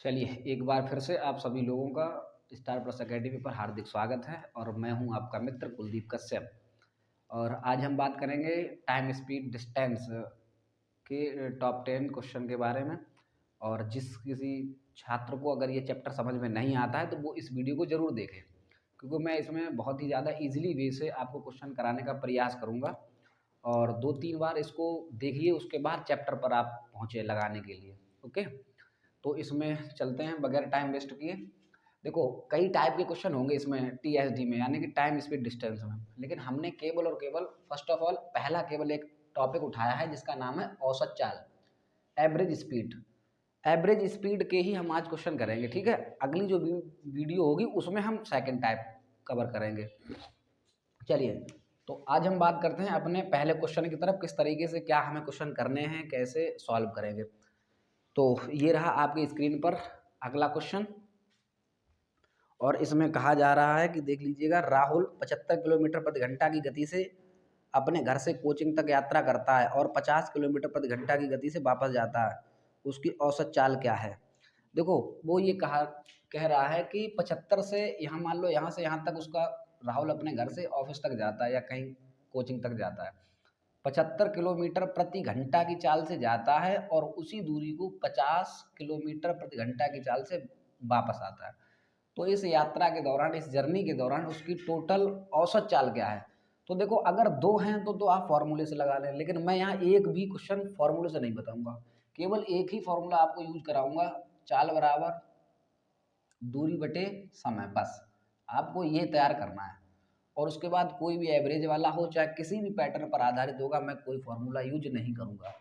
चलिए, एक बार फिर से आप सभी लोगों का स्टार प्लस अकेडमी पर हार्दिक स्वागत है और मैं हूं आपका मित्र कुलदीप कश्यप। और आज हम बात करेंगे टाइम, स्पीड, डिस्टेंस के टॉप 10 क्वेश्चन के बारे में। और जिस किसी छात्र को अगर ये चैप्टर समझ में नहीं आता है तो वो इस वीडियो को ज़रूर देखें, क्योंकि मैं इसमें बहुत ही ज़्यादा ईज़िली वे से आपको क्वेश्चन कराने का प्रयास करूँगा। और 2-3 बार इसको देखिए, उसके बाद चैप्टर पर आप पहुँचे लगाने के लिए। ओके? तो इसमें चलते हैं बगैर टाइम वेस्ट किए। देखो, कई टाइप के क्वेश्चन होंगे इसमें टीएसडी में, यानी कि टाइम स्पीड डिस्टेंस में। लेकिन हमने केवल और केवल फर्स्ट ऑफ ऑल पहला केवल एक टॉपिक उठाया है जिसका नाम है औसत चाल, एवरेज स्पीड। एवरेज स्पीड के ही हम आज क्वेश्चन करेंगे, ठीक है। अगली जो वीडियो होगी उसमें हम सेकंड टाइप कवर करेंगे। चलिए, तो आज हम बात करते हैं अपने पहले क्वेश्चन की तरफ, किस तरीके से क्या हमें क्वेश्चन करने हैं, कैसे सॉल्व करेंगे। तो ये रहा आपकी स्क्रीन पर अगला क्वेश्चन, और इसमें कहा जा रहा है कि देख लीजिएगा, राहुल 75 किलोमीटर प्रति घंटा की गति से अपने घर से कोचिंग तक यात्रा करता है और 50 किलोमीटर प्रति घंटा की गति से वापस जाता है। उसकी औसत चाल क्या है? देखो, वो ये कह रहा है कि 75 से यहाँ, मान लो यहाँ से यहाँ तक उसका, राहुल अपने घर से ऑफिस तक जाता है या कहीं कोचिंग तक जाता है, 75 किलोमीटर प्रति घंटा की चाल से जाता है और उसी दूरी को 50 किलोमीटर प्रति घंटा की चाल से वापस आता है। तो इस यात्रा के दौरान, इस जर्नी के दौरान उसकी टोटल औसत चाल क्या है? तो देखो, अगर दो हैं तो आप फॉर्मूले से लगा लें, लेकिन मैं यहाँ एक भी क्वेश्चन फॉर्मूले से नहीं बताऊंगा। केवल एक ही फॉर्मूला आपको यूज कराऊंगा, चाल बराबर दूरी बटे समय, बस आपको ये तैयार करना है। और उसके बाद कोई भी एवरेज वाला हो, चाहे किसी भी पैटर्न पर आधारित होगा, मैं कोई फॉर्मूला यूज नहीं करूंगा।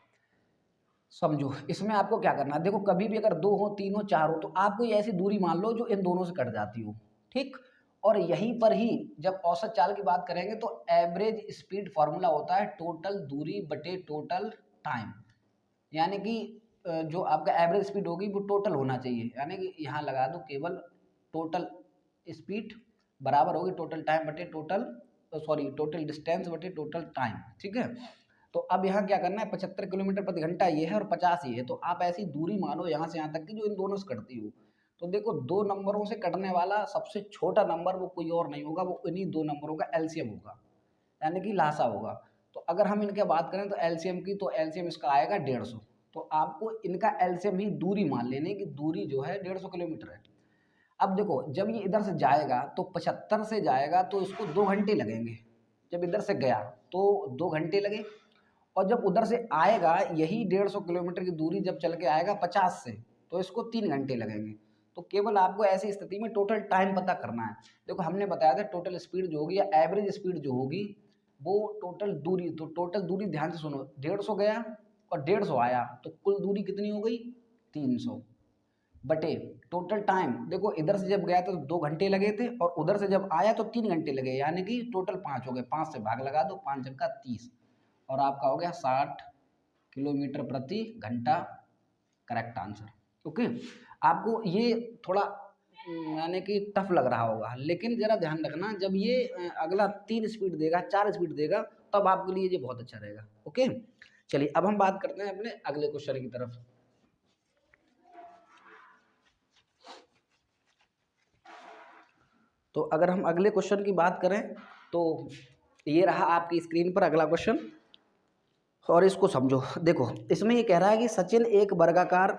समझो, इसमें आपको क्या करना है। देखो, कभी भी अगर दो हो, तीन हो, चार हो, तो आप कोई ऐसी दूरी मान लो जो इन दोनों से कट जाती हो, ठीक। और यहीं पर ही जब औसत चाल की बात करेंगे तो एवरेज स्पीड फॉर्मूला होता है टोटल दूरी बटे टोटल टाइम। यानी कि जो आपका एवरेज स्पीड होगी वो टोटल होना चाहिए, यानी कि यहाँ लगा दो केवल टोटल स्पीड बराबर होगी टोटल टाइम बटे टोटल, सॉरी, टोटल डिस्टेंस बटे टोटल टाइम, ठीक है। तो अब यहाँ क्या करना है, 75 किलोमीटर प्रति घंटा ये है और 50 ये है, तो आप ऐसी दूरी मानो यहाँ से यहाँ तक की जो इन दोनों से कटती हो। तो देखो, दो नंबरों से कटने वाला सबसे छोटा नंबर वो कोई और नहीं होगा, वो इन्हीं दो नंबरों का एलसीएम होगा, यानी कि लासा होगा। तो अगर हम इनके बात करें तो एलसीएम की, तो एलसीएम इसका आएगा 150। तो आपको इनका एलसीएम ही दूरी मान लेनी कि दूरी जो है 150 किलोमीटर है। अब देखो, जब ये इधर से जाएगा तो 75 से जाएगा तो इसको 2 घंटे लगेंगे। जब इधर से गया तो 2 घंटे लगे, और जब उधर से आएगा यही 150 किलोमीटर की दूरी जब चल के आएगा 50 से, तो इसको 3 घंटे लगेंगे। तो केवल आपको ऐसी स्थिति में टोटल टाइम पता करना है। देखो, हमने बताया था टोटल स्पीड जो होगी या एवरेज स्पीड जो होगी वो टोटल दूरी, तो टोटल दूरी ध्यान से सुनो, 150 गया और 150 आया, तो कुल दूरी कितनी हो गई? 300 बटे टोटल टाइम। देखो, इधर से जब गया था तो 2 घंटे लगे थे और उधर से जब आया तो 3 घंटे लगे, यानी कि टोटल 5 हो गए। 5 से भाग लगा दो, 5 जगह 30, और आपका हो गया 60 किलोमीटर प्रति घंटा, करेक्ट आंसर। ओके, आपको ये थोड़ा यानी कि टफ लग रहा होगा, लेकिन जरा ध्यान रखना, जब ये अगला 3 स्पीड देगा, 4 स्पीड देगा, तब आपके लिए ये बहुत अच्छा रहेगा। ओके, चलिए अब हम बात करते हैं अपने अगले क्वेश्चन की तरफ। तो अगर हम अगले क्वेश्चन की बात करें तो ये रहा आपकी स्क्रीन पर अगला क्वेश्चन, और इसको समझो। देखो, इसमें ये कह रहा है कि सचिन एक वर्गाकार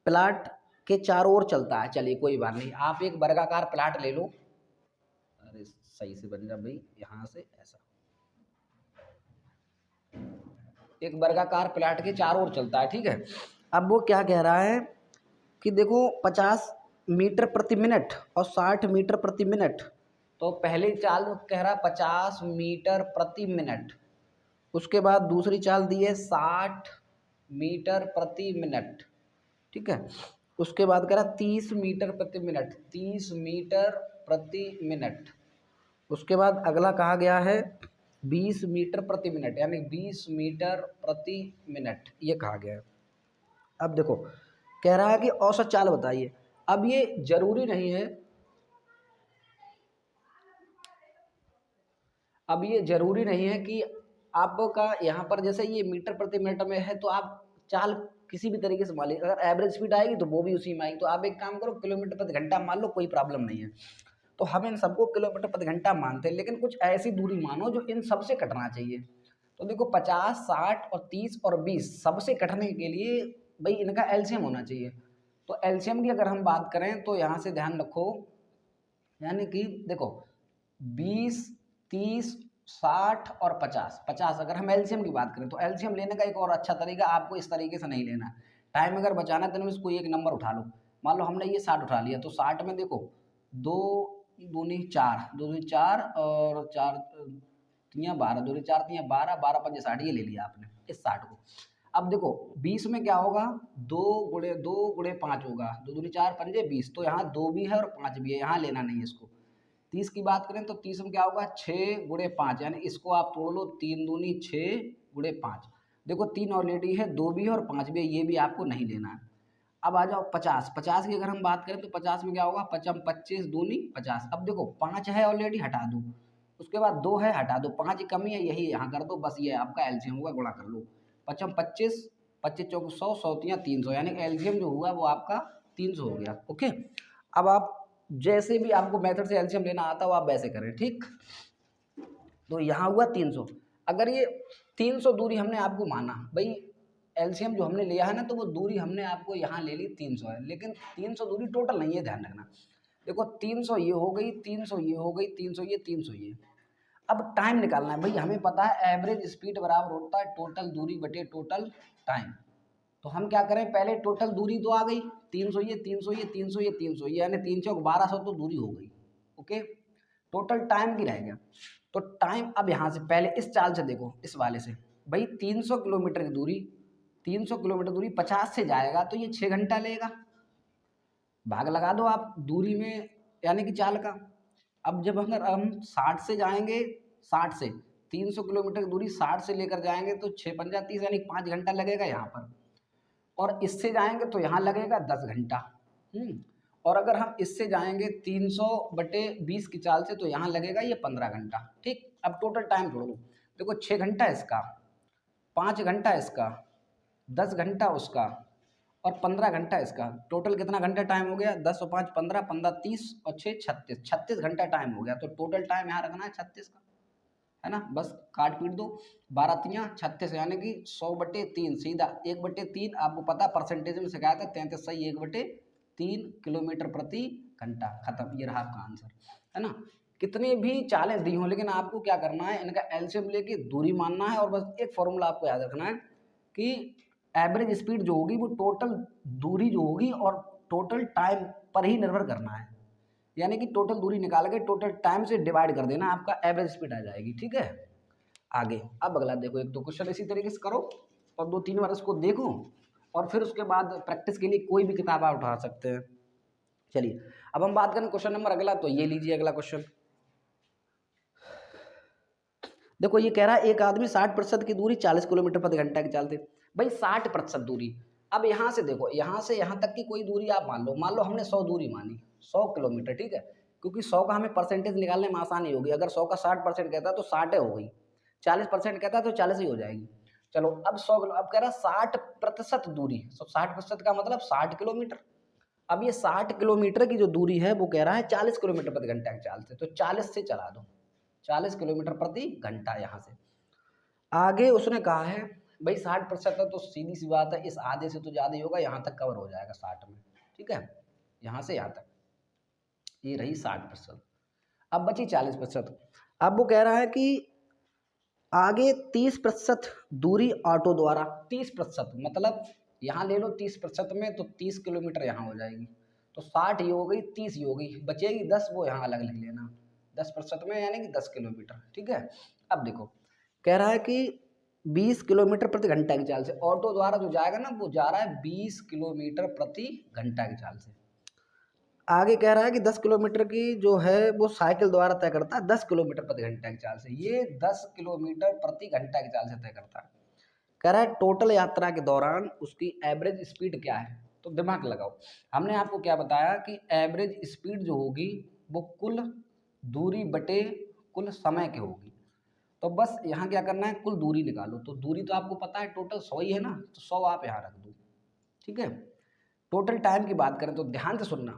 प्लाट के चारों ओर चलता है। चलिए, कोई बात नहीं, आप एक वर्गाकार प्लाट ले लो। अरे सही से बन जा भाई, यहाँ से ऐसा एक वर्गाकार प्लाट के चारों ओर चलता है, ठीक है। अब वो क्या कह रहा है कि देखो, 50 मीटर प्रति मिनट और 60 मीटर प्रति मिनट। तो पहली चाल कह रहा है 50 मीटर प्रति मिनट, उसके बाद दूसरी चाल दी है 60 मीटर प्रति मिनट, ठीक है। उसके बाद कह रहा 30 मीटर प्रति मिनट, 30 मीटर प्रति मिनट। उसके बाद अगला कहा गया है 20 मीटर प्रति मिनट, यानी 20 मीटर प्रति मिनट, ये कहा गया है। अब देखो, कह रहा है कि औसत चाल बताइए। अब ये जरूरी नहीं है, अब ये जरूरी नहीं है कि आपका यहाँ पर जैसे ये मीटर प्रति मिनट में है तो आप चाल किसी भी तरीके से मान लीजिए, अगर एवरेज स्पीड आएगी तो वो भी उसी में आएगी। तो आप एक काम करो, किलोमीटर प्रति घंटा मान लो, कोई प्रॉब्लम नहीं है। तो हम इन सबको किलोमीटर प्रति घंटा मानते हैं, लेकिन कुछ ऐसी दूरी मानो जो इन सबसे कटना चाहिए। तो देखो 50, 60 और 30 और 20 सबसे कटने के लिए भाई इनका एलसीएम होना चाहिए। तो एलसीएम की अगर हम बात करें तो यहाँ से ध्यान रखो, यानी कि देखो 20, 30, 60 और 50, 50 अगर हम एलसीएम की बात करें तो एलसीएम लेने का एक और अच्छा तरीका, आपको इस तरीके से नहीं लेना। टाइम अगर बचाना है तो इनमें से कोई एक नंबर उठा लो। मान लो हमने ये 60 उठा लिया, तो 60 में देखो 2 दूनी 4, 2 दूनी 4 और 4 तियाँ 12, 2 दूनी 4 तियाँ 12, 12 पंजे 60, ये ले लिया आपने इस 60 को। अब देखो 20 में क्या होगा, 2 गुणे 2 गुणे 5 होगा, 2 दूनी 4 पंजे 20, तो यहाँ 2 भी है और 5 भी है, यहाँ लेना नहीं है इसको। 30 की बात करें तो 30 में क्या होगा, 6 गुणे 5, यानी इसको आप तोड़ लो, 3 दूनी 6 गुणे 5। देखो 3 ऑलरेडी है, 2 भी है और 5 भी है, ये भी आपको नहीं लेना है। अब आ जाओ 50, 50 की अगर हम बात करें तो 50 में क्या होगा, 5 25 दूनी 50। अब देखो 5 है ऑलरेडी, हटा दो, उसके बाद 2 है, हटा दो, 5 की कमी है, यही यहाँ कर दो, बस ये आपका एलसीएम होगा, गुणा कर लो। 5 25, 25 चौक 100, 100 तियाँ 300, यानी एलसीएम जो हुआ वो आपका 300 हो गया। ओके, अब आप जैसे भी आपको मेथड से एलसीएम लेना आता हो आप वैसे करें, ठीक। तो यहाँ हुआ 300। अगर ये 300 दूरी हमने आपको माना, भाई एलसीएम जो हमने लिया है ना, तो वो दूरी हमने आपको यहाँ ले ली 300 है, लेकिन 300 दूरी टोटल नहीं है, ध्यान रखना। देखो 300 ये हो गई, 300 ये हो गई, 300 ये, 300 ये। अब टाइम निकालना है भाई, हमें पता है एवरेज स्पीड बराबर होता है टोटल दूरी बटे टोटल टाइम। तो हम क्या करें, पहले टोटल दूरी तो आ गई 300 ये, 300 ये, 300 ये, 300 ये, यानी 3 चौक 1200 तो दूरी हो गई। ओके, टोटल टाइम की रह गया। तो टाइम अब यहाँ से पहले इस चाल से देखो, इस वाले से, भाई 300 किलोमीटर की दूरी, 300 किलोमीटर दूरी 50 से जाएगा तो ये 6 घंटा लेगा। भाग लगा दो आप दूरी में, यानी कि चाल का। अब जब अगर हम 60 से जाएंगे, 60 से 300 किलोमीटर की दूरी 60 से लेकर जाएंगे तो 6 पंजा 30, यानी 5 घंटा लगेगा यहाँ पर। और इससे जाएंगे तो यहाँ लगेगा 10 घंटा। और अगर हम इससे जाएंगे 300/20 की चाल से तो यहाँ लगेगा ये 15 घंटा। ठीक, अब टोटल टाइम जोड़ लो, देखो 6 घंटा इसका, 5 घंटा इसका, 10 घंटा उसका और 15 घंटा इसका। टोटल कितना घंटा टाइम हो गया, 10 और 5 15, 15 30 और 6 36, 36 घंटा टाइम हो गया। तो टोटल टाइम यहाँ रखना है 36 का, है ना, बस काट पीट दो, 12 तियाँ 36, यानी कि 100/3, सीधा 1/3। आपको पता परसेंटेज में सिखाया था, 33 सही 1/3 किलोमीटर प्रति घंटा। खत्म, ये रहा आपका आंसर, है ना। कितनी भी चालें दी हों, लेकिन आपको क्या करना है, इनका एलसीएम लेके दूरी मानना है। और बस एक फॉर्मूला आपको याद रखना है कि एवरेज स्पीड जो होगी वो टोटल दूरी जो होगी और टोटल टाइम पर ही निर्भर करना है। यानी कि टोटल दूरी निकाल के टोटल टाइम से डिवाइड कर देना, आपका एवरेज स्पीड आ जाएगी। ठीक है, आगे अब अगला देखो, एक दो क्वेश्चन इसी तरीके से करो और 2-3 बार इसको देखो, और फिर उसके बाद प्रैक्टिस के लिए कोई भी किताब आप उठा सकते हैं। चलिए अब हम बात करें क्वेश्चन नंबर अगला, तो ये लीजिए अगला क्वेश्चन। देखो ये कह रहा है एक आदमी 60% की दूरी 40 किलोमीटर प्रति घंटा की चाल से। भाई 60% दूरी, अब यहाँ से देखो, यहाँ से यहाँ तक की कोई दूरी आप मान लो हमने 100 दूरी मानी, 100 किलोमीटर, ठीक है, क्योंकि 100 का हमें परसेंटेज निकालने में आसानी होगी। अगर 100 का 60% कहता है तो 60 हो गई, 40% कहता है तो 40 ही हो जाएगी। चलो अब 100 किलो, अब कह रहा है 60% दूरी, 60% का मतलब 60 किलोमीटर। अब ये 60 किलोमीटर की जो दूरी है वो कह रहा है 40 किलोमीटर प्रति घंटा की चाल से, तो 40 से चला दो, 40 किलोमीटर प्रति घंटा। यहाँ से आगे उसने कहा है भाई 60% है, तो सीधी सी बात है, इस आधे से तो ज़्यादा ही होगा, यहाँ तक कवर हो जाएगा 60 में। ठीक है, यहाँ से यहाँ तक, ये रही 60%। अब बची 40%। अब वो कह रहा है कि आगे 30% दूरी ऑटो द्वारा, 30% मतलब यहाँ ले लो 30% में, तो 30 किलोमीटर यहाँ हो जाएगी, तो 60 ये हो गई, 30 ये हो गई, बचेगी 10, वो यहाँ अलग लिख लेना, 10% में यानी कि 10 किलोमीटर। ठीक है, अब देखो कह रहा है कि 20 किलोमीटर प्रति घंटा की चाल से, ऑटो द्वारा जो जाएगा ना वो जा रहा है 20 किलोमीटर प्रति घंटा की चाल से। आगे कह रहा है कि 10 किलोमीटर की जो है वो साइकिल द्वारा तय करता है 10 किलोमीटर प्रति घंटा की चाल से, ये 10 किलोमीटर प्रति घंटा की चाल से तय करता है। कह रहा है टोटल यात्रा के दौरान उसकी एवरेज स्पीड क्या है। तो दिमाग लगाओ, हमने आपको क्या बताया कि एवरेज स्पीड जो होगी वो कुल दूरी बटे कुल समय की होगी। तो बस यहाँ क्या करना है, कुल दूरी निकालो। तो दूरी तो आपको पता है टोटल 100 ही है ना, तो 100 आप यहाँ रख दो, ठीक है। टोटल टाइम की बात करें तो ध्यान से सुनना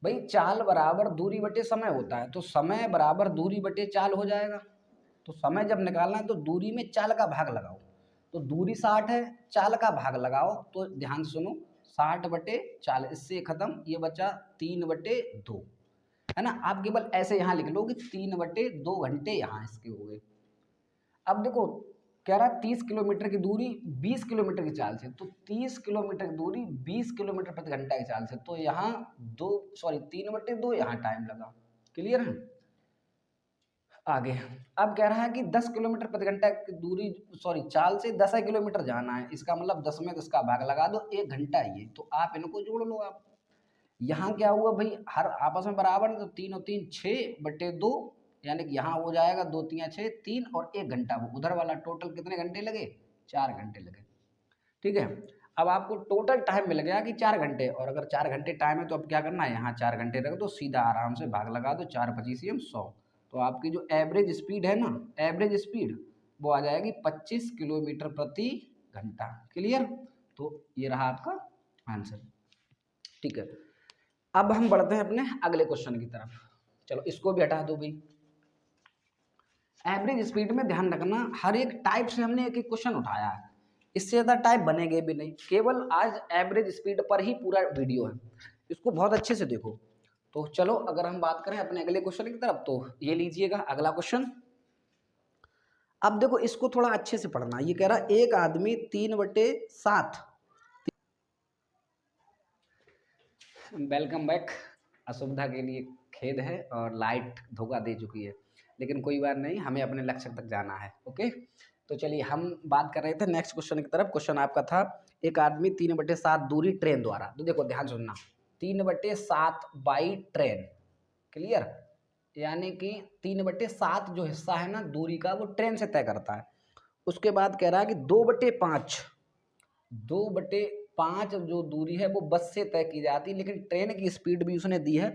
भाई, चाल बराबर दूरी बटे समय होता है, तो समय बराबर दूरी बटे चाल हो जाएगा। तो समय जब निकालना है तो दूरी में चाल का भाग लगाओ, तो दूरी 60 है, चाल का भाग लगाओ, तो ध्यान से सुनो 60 बटे चाल, इससे खत्म, ये बचा 3/2, है ना। आप केवल ऐसे यहाँ लिख लो कि 3/2 घंटे यहाँ इसके हो गए। अब देखो कह रहा है 30 किलोमीटर की दूरी 20 किलोमीटर की चाल से, तो 30 किलोमीटर की दूरी 20 किलोमीटर प्रति घंटा की चाल से, तो यहाँ 3/2 यहाँ टाइम लगा। क्लियर है। आगे अब कह रहा है कि 10 किलोमीटर प्रति घंटा की दूरी चाल से 10 किलोमीटर जाना है, इसका मतलब 10 में 10 का भाग लगा दो, 1 घंटा ये, तो आप इनको जोड़ लो। आप यहाँ क्या हुआ भाई, हर आपस में बराबर है, तो 3 और 3 6/2, यानी कि यहाँ हो जाएगा 2 3 6 3 और 1 घंटा वो उधर वाला, टोटल कितने घंटे लगे, 4 घंटे लगे। ठीक है। अब आपको टोटल टाइम मिल गया कि 4 घंटे, और अगर 4 घंटे टाइम है तो अब क्या करना है, यहाँ 4 घंटे रख दो, सीधा आराम से भाग लगा दो, 4 25 100, तो आपकी जो एवरेज स्पीड है ना, एवरेज स्पीड वो आ जाएगी 25 किलोमीटर प्रति घंटा। क्लियर। तो ये रहा आपका आंसर। ठीक है। अब हम बढ़ते हैं अपने अगले क्वेश्चन की तरफ। चलो इसको भी हटा दो भाई। एवरेज स्पीड में ध्यान रखना, हर एक टाइप से हमने एक एक क्वेश्चन उठाया है, इससे ज़्यादा टाइप बनेंगे भी नहीं, केवल आज एवरेज स्पीड पर ही पूरा वीडियो है, इसको बहुत अच्छे से देखो। तो चलो अगर हम बात करें अपने अगले क्वेश्चन की तरफ, तो ये लीजिएगा अगला क्वेश्चन। अब देखो इसको थोड़ा अच्छे से पढ़ना, ये कह रहा है एक आदमी 3/7। Welcome back. असुविधा के लिए खेद है और लाइट धोखा दे चुकी है, लेकिन कोई बात नहीं, हमें अपने लक्ष्य तक जाना है। ओके, तो चलिए हम बात कर रहे थे नेक्स्ट क्वेश्चन की तरफ। क्वेश्चन आपका था एक आदमी 3/7 दूरी ट्रेन द्वारा, तो देखो ध्यान सुनना, 3/7 बाई ट्रेन। क्लियर। यानी कि 3/7 जो हिस्सा है ना दूरी का, वो ट्रेन से तय करता है। उसके बाद कह रहा है कि 2/5 जो दूरी है वो बस से तय की जाती है, लेकिन ट्रेन की स्पीड भी उसने दी है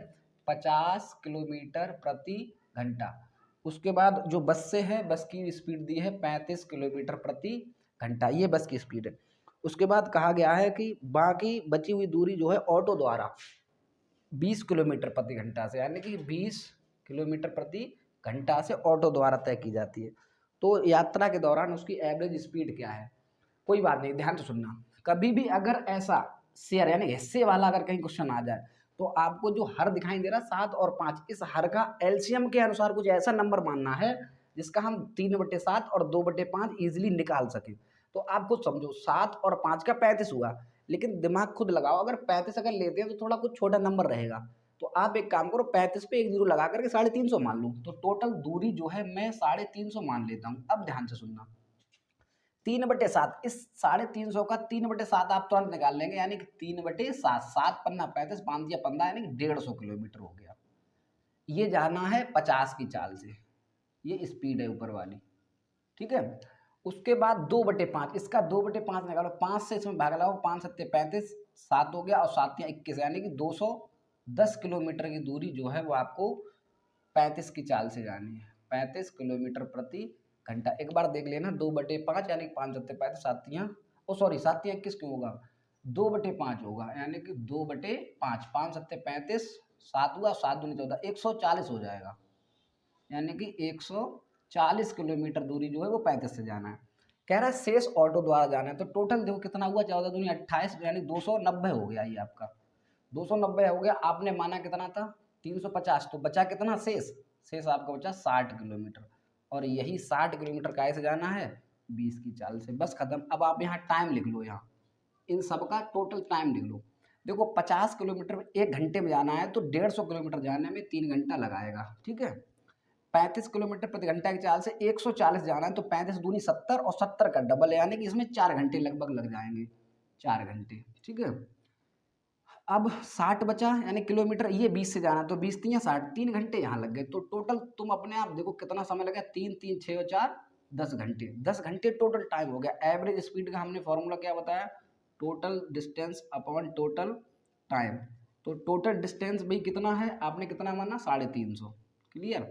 50 किलोमीटर प्रति घंटा। उसके बाद जो बस से है, बस की स्पीड दी है 35 किलोमीटर प्रति घंटा, ये बस की स्पीड है। उसके बाद कहा गया है कि बाकी बची हुई दूरी जो है ऑटो द्वारा 20 किलोमीटर प्रति घंटा से, यानी कि 20 किलोमीटर प्रति घंटा से ऑटो द्वारा तय की जाती है। तो यात्रा के दौरान उसकी एवरेज स्पीड क्या है। कोई बात नहीं, ध्यान से सुनना, कभी भी अगर ऐसा शेयर यानी हिस्से वाला अगर कहीं क्वेश्चन आ जाए, तो आपको जो हर दिखाई दे रहा 7 और 5, इस हर का एलसीएम के अनुसार कुछ ऐसा नंबर मानना है जिसका हम 3/7 और 2/5 इजिली निकाल सकें। तो आप खुद समझो 7 और 5 का 35 हुआ, लेकिन दिमाग खुद लगाओ, अगर 35 अगर लेते हैं तो थोड़ा कुछ छोटा नंबर रहेगा, तो आप एक काम करो 35 पे 1 जीरो लगा करके 350 मान लो, तो टोटल दूरी जो है मैं 350 मान लेता हूँ। अब ध्यान से सुनना, 3/7, इस 350 का 3/7 आप तुरंत निकाल लेंगे, यानी कि 3/7, 7 पन्ना 35, 5 या 15, यानी कि 150 किलोमीटर हो गया। ये जाना है 50 की चाल से, ये स्पीड है ऊपर वाली। ठीक है। उसके बाद 2/5, इसका 2/5 निकालो, 5 से इसमें भाग लगाओ, 5 सत्ते 35, 7 हो गया और 7 या 21, यानी कि 210 किलोमीटर की दूरी जो है वो आपको 35 की चाल से जानी है, 35 किलोमीटर प्रति घंटा। एक बार देख लेना, 2/5 यानी 5 सत्ते 35, 7 या 21 क्यों होगा, 2/5 होगा, यानी कि 2/5, 5 सत्ते 35, 7 हुआ, 7 दूनी 14, 140 हो जाएगा, यानी कि 140 किलोमीटर दूरी जो है वो 35 से जाना है। कह रहा है शेष ऑटो द्वारा जाना है, तो टोटल देखो कितना हुआ, 14 दूनी 28, यानी 290 हो गया ये आपका, 290 हो गया। आपने माना कितना था 350, तो बचा कितना शेष, शेष आपका बचा 60 किलोमीटर, और यही 60 किलोमीटर कैसे जाना है, 20 की चाल से, बस खत्म। अब आप यहाँ टाइम लिख लो, यहाँ इन सब का टोटल टाइम लिख लो। देखो 50 किलोमीटर 1 घंटे में जाना है, तो 150 किलोमीटर जाने में 3 घंटा लगाएगा। ठीक है। 35 किलोमीटर प्रति घंटा की चाल से 140 जाना है, तो 35 दूनी 70 और 70 का डबल, यानी कि इसमें 4 घंटे लगभग लग जाएंगे, 4 घंटे। ठीक है। अब 60 बचा, यानी किलोमीटर, ये 20 से जाना, तो 20 3 60, 3 घंटे यहाँ लग गए। तो टोटल तुम अपने आप देखो कितना समय लगा, 3 3 6 और 4 10 घंटे, 10 घंटे टोटल टाइम हो गया। एवरेज स्पीड का हमने फॉर्मूला क्या बताया, total distance upon total time. तो टोटल डिस्टेंस भाई कितना है, आपने कितना माना 350। क्लियर।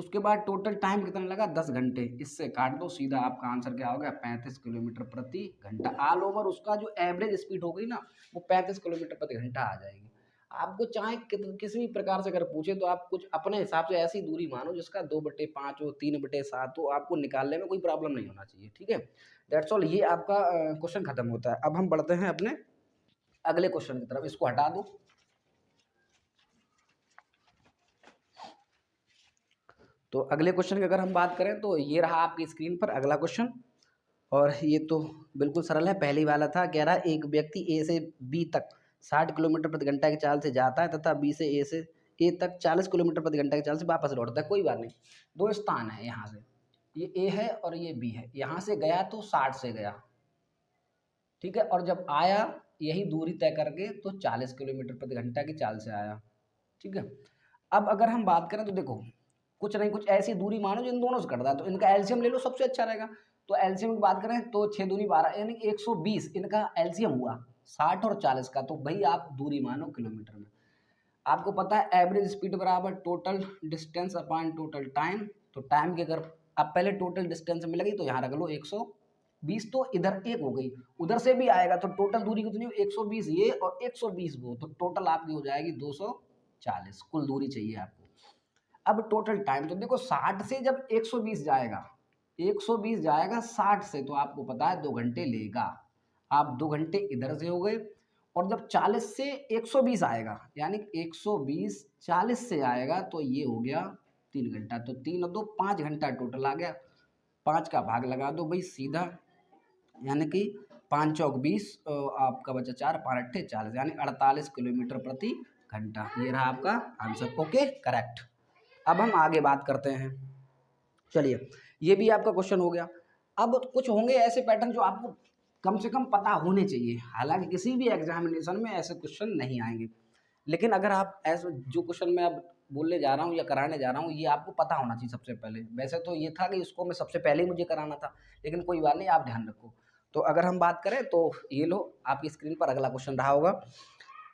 उसके बाद टोटल टाइम कितना लगा 10 घंटे, इससे काट दो, सीधा आपका आंसर क्या हो गया 35 किलोमीटर प्रति घंटा। ऑल ओवर उसका जो एवरेज स्पीड हो गई ना वो 35 किलोमीटर प्रति घंटा आ जाएगी। आपको चाहे किसी भी प्रकार से अगर पूछे तो आप कुछ अपने हिसाब से ऐसी दूरी मानो जिसका 2/5 हो, 3/7 हो, आपको निकालने में कोई प्रॉब्लम नहीं होना चाहिए, ठीक है। दैट्स ऑल, ये आपका क्वेश्चन खत्म होता है। अब हम बढ़ते हैं अपने अगले क्वेश्चन की तरफ, इसको हटा दो। तो अगले क्वेश्चन की अगर हम बात करें तो ये रहा आपकी स्क्रीन पर अगला क्वेश्चन, और ये तो बिल्कुल सरल है, पहली वाला था, कह रहा एक व्यक्ति ए से बी तक 60 किलोमीटर प्रति घंटा की चाल से जाता है तथा बी से ए तक 40 किलोमीटर प्रति घंटा की चाल से वापस लौटता है। कोई बात नहीं, दो स्थान है यहाँ से, ये ए है और ये बी है, यहाँ से गया तो 60 से गया, ठीक है, और जब आया यही दूरी तय करके तो 40 किलोमीटर प्रति घंटा की चाल से आया, ठीक है। अब अगर हम बात करें तो देखो कुछ नहीं, कुछ ऐसी दूरी मानो जिन दोनों से कटता है, तो इनका एलसीएम ले लो, सबसे अच्छा रहेगा। तो एलसीएम की बात करें तो 6 दूनी 12 यानी 120 इनका एलसीएम हुआ 60 और 40 का, तो भाई आप दूरी मानो किलोमीटर में। आपको पता है एवरेज स्पीड बराबर total distance upon total time, तो टाइम के अगर आप पहले टोटल डिस्टेंस में लगी तो यहाँ रख लो 120, तो इधर एक हो गई, उधर से भी आएगा तो टोटल दूरी कितनी हो 120 ये और 120 वो, तो टोटल आपकी हो जाएगी 240 कुल दूरी चाहिए आपको। अब टोटल टाइम तो देखो 60 से जब 120 जाएगा, 120 जाएगा 60 से, तो आपको पता है 2 घंटे लेगा, आप 2 घंटे इधर से हो गए। और जब 40 से 120 आएगा यानी 120 40 से आएगा तो ये हो गया 3 घंटा, तो 3 और 2 5 घंटा टोटल आ गया। 5 का भाग लगा दो भाई सीधा, यानी कि 5 चौक 20, आपका बचा 4 5 अट्ठे 40 यानी 48 किलोमीटर प्रति घंटा, ये रहा आपका आंसर। Okay, correct. अब हम आगे बात करते हैं, चलिए ये भी आपका क्वेश्चन हो गया। अब कुछ होंगे ऐसे पैटर्न जो आपको कम से कम पता होने चाहिए, हालांकि किसी भी एग्जामिनेशन में ऐसे क्वेश्चन नहीं आएंगे, लेकिन अगर आप ऐसे जो क्वेश्चन मैं अब बोलने जा रहा हूँ या कराने जा रहा हूँ ये आपको पता होना चाहिए सबसे पहले। वैसे तो ये था कि इसको मैं सबसे पहले ही मुझे कराना था, लेकिन कोई बात नहीं, आप ध्यान रखो। तो अगर हम बात करें तो ये लो आपकी स्क्रीन पर अगला क्वेश्चन रहा होगा।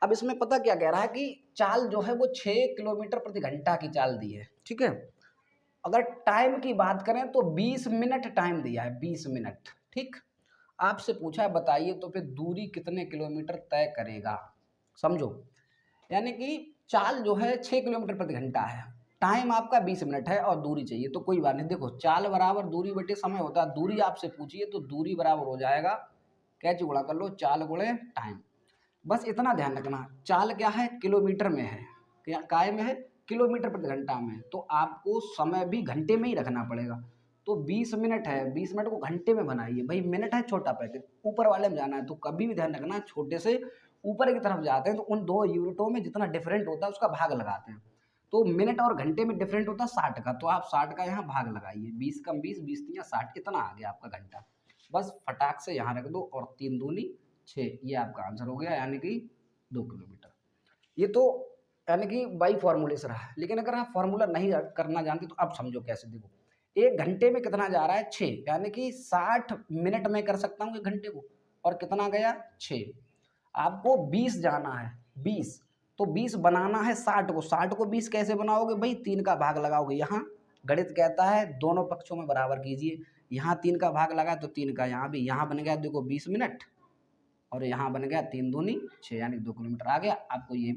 अब इसमें पता क्या कह रहा है कि चाल जो है वो 6 किलोमीटर प्रति घंटा की चाल दी है, ठीक है। अगर टाइम की बात करें तो 20 मिनट टाइम दिया है, 20 मिनट, ठीक। आपसे पूछा है बताइए तो फिर दूरी कितने किलोमीटर तय करेगा, समझो। यानी कि चाल जो है 6 किलोमीटर प्रति घंटा है, टाइम आपका 20 मिनट है और दूरी चाहिए, तो कोई बात नहीं, देखो चाल बराबर दूरी बटे समय होता है, दूरी आपसे पूछिए तो दूरी बराबर हो जाएगा कैसे गुणा कर लो, चाल गुणे टाइम। बस इतना ध्यान रखना, चाल क्या है किलोमीटर में है, क्या काय में है किलोमीटर प्रति घंटा में, तो आपको समय भी घंटे में ही रखना पड़ेगा। तो 20 मिनट है, 20 मिनट को घंटे में बनाइए भाई, मिनट है छोटा पैकेट, ऊपर वाले में जाना है, तो कभी भी ध्यान रखना छोटे से ऊपर की तरफ जाते हैं तो उन दो यूनिटों में जितना डिफरेंट होता है उसका भाग लगाते हैं। तो मिनट और घंटे में डिफरेंट होता है 60 का, तो आप 60 का यहाँ भाग लगाइए, 20 कम 20 20 3 60, इतना आ गया आपका घंटा। बस फटाक से यहाँ रख दो और 3 दूनी 6, ये आपका आंसर हो गया, यानी कि 2 किलोमीटर। ये तो यानी कि बाई फॉर्मूले से रहा, लेकिन अगर आप फॉर्मूला नहीं करना जानते तो आप समझो कैसे। देखो 1 घंटे में कितना जा रहा है 6, यानी कि 60 मिनट में कर सकता हूँ 1 घंटे को, और कितना गया 6। आपको 20 जाना है, 20 तो 20 बनाना है 60 को, 60 को 20 कैसे बनाओगे भाई, 3 का भाग लगाओगे, यहाँ गणित कहता है दोनों पक्षों में बराबर कीजिए, यहाँ 3 का भाग लगा तो 3 का यहाँ भी, यहाँ बन गया देखो 20 मिनट और यहाँ बन गया 3 दूनी 6 यानी 2 किलोमीटर आ गया। आपको ये